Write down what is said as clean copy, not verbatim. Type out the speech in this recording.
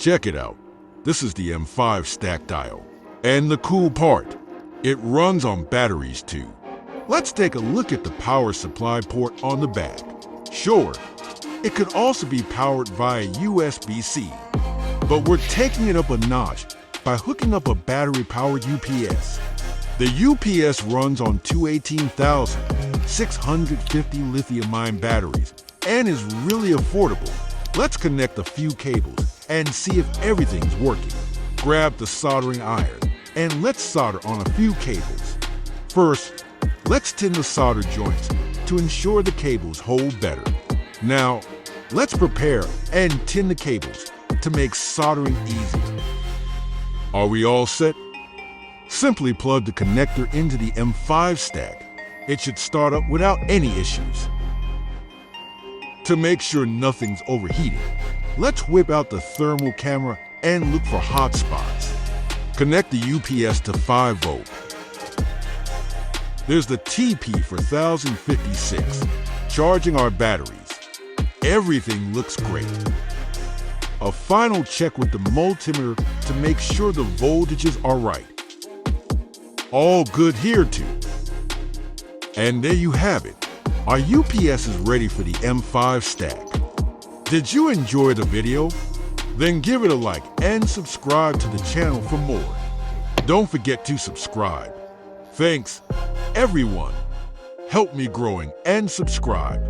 Check it out. This is the M5Stack Dial. And the cool part, it runs on batteries too. Let's take a look at the power supply port on the back. Sure, it could also be powered via USB-C, but we're taking it up a notch by hooking up a battery-powered UPS. The UPS runs on two 18,650 lithium-ion batteries and is really affordable. Let's connect a few cables and see if everything's working. Grab the soldering iron and let's solder on a few cables. First, let's tin the solder joints to ensure the cables hold better. Now, let's prepare and tin the cables to make soldering easier. Are we all set? Simply plug the connector into the M5 stack. It should start up without any issues. To make sure nothing's overheating, let's whip out the thermal camera and look for hot spots. Connect the UPS to 5 volt. There's the TP for 1056, charging our batteries. Everything looks great. A final check with the multimeter to make sure the voltages are right. All good here too. And there you have it. Our UPS is ready for the M5 stack. Did you enjoy the video? Then give it a like and subscribe to the channel for more. Don't forget to subscribe. Thanks, everyone. Help me growing and subscribe.